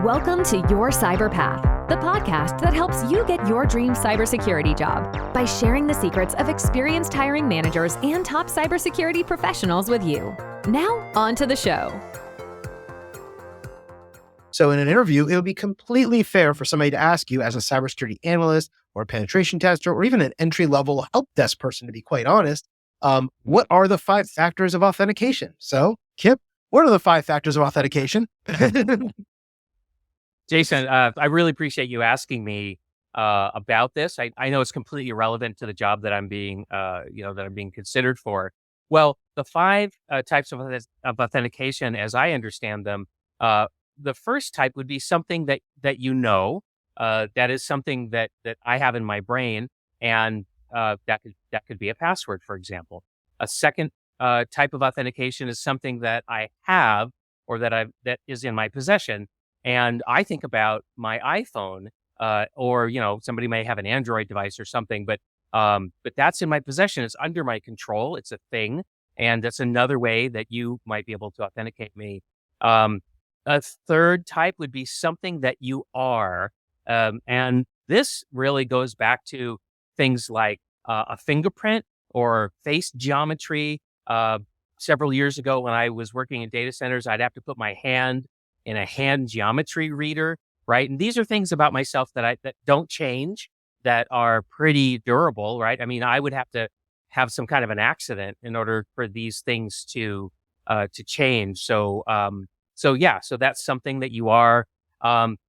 Welcome to Your Cyber Path, the podcast that helps you get your dream cybersecurity job by sharing the secrets of experienced hiring managers and top cybersecurity professionals with you. Now, on to the show. So in an interview, it would be completely fair for somebody to ask you as a cybersecurity analyst or a penetration tester, or even an entry-level help desk person, to be quite honest, what are the 5 factors of authentication? So, Kip, what are the 5 factors of authentication? Jason, I really appreciate you asking me about this. I know it's completely irrelevant to the job that I'm being, that I'm being considered for. Well, the 5 types of authentication, as I understand them, the first type would be something that you know, that is something that I have in my brain, and that could be a password, for example. A second type of authentication is something that I have or that is in my possession. And I think about my iPhone, or somebody may have an Android device or something, but that's in my possession. It's under my control. It's a thing, and that's another way that you might be able to authenticate me. A third type would be something that you are, and this really goes back to things like a fingerprint or face geometry. Several years ago, when I was working in data centers, I'd have to put my hand in a hand geometry reader, right? And these are things about myself that don't change, that are pretty durable, right? I mean, I would have to have some kind of an accident in order for these things to change. So that's something that you are,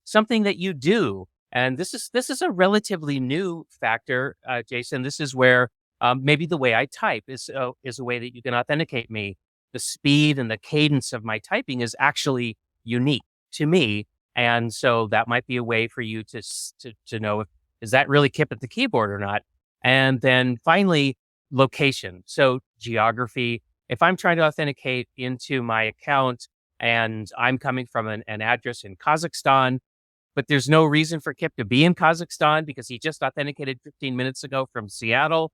something that you do. And this is a relatively new factor, Jason. This is where maybe the way I type is a way that you can authenticate me. The speed and the cadence of my typing is actually unique to me, and so that might be a way for you to know is that really Kip at the keyboard or not. And then finally, location. So geography. If I'm trying to authenticate into my account and I'm coming from an address in Kazakhstan, but there's no reason for Kip to be in Kazakhstan because he just authenticated 15 minutes ago from Seattle.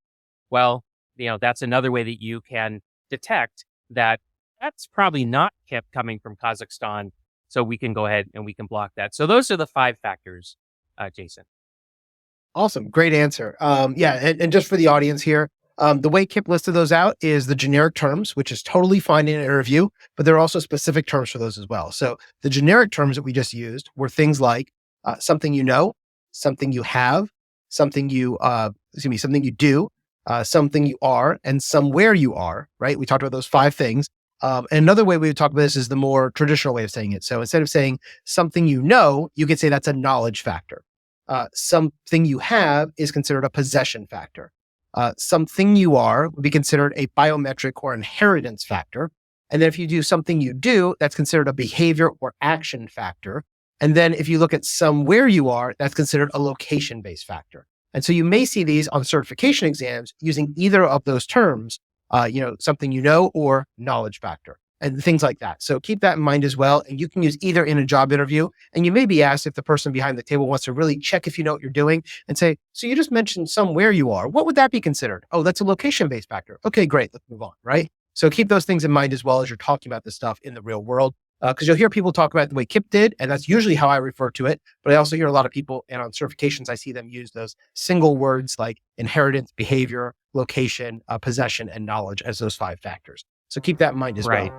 Well, that's another way that you can detect that that's probably not Kip coming from Kazakhstan. So we can go ahead and we can block that. So those are the 5 factors, Jason. Awesome. Great answer. And just for the audience here, the way Kip listed those out is the generic terms, which is totally fine in an interview, but there are also specific terms for those as well. So the generic terms that we just used were things like something you know, something you have, something you do, something you are, and somewhere you are, right? We talked about those 5 things. And another way we would talk about this is the more traditional way of saying it. So instead of saying something you know, you could say that's a knowledge factor. Something you have is considered a possession factor. Something you are would be considered a biometric or inheritance factor. And then if you do something you do, that's considered a behavior or action factor. And then if you look at somewhere you are, that's considered a location-based factor. And so you may see these on certification exams using either of those terms, something you know or knowledge factor and things like that. So keep that in mind as well. And you can use either in a job interview. And you may be asked if the person behind the table wants to really check if you know what you're doing and say, so you just mentioned somewhere you are. What would that be considered? Oh, that's a location-based factor. Okay, great. Let's move on, right? So keep those things in mind as well as you're talking about this stuff in the real world. Because you'll hear people talk about it the way Kip did, and that's usually how I refer to it. But I also hear a lot of people, and on certifications, I see them use those single words like inheritance, behavior, location, possession, and knowledge as those 5 factors. So keep that in mind as well.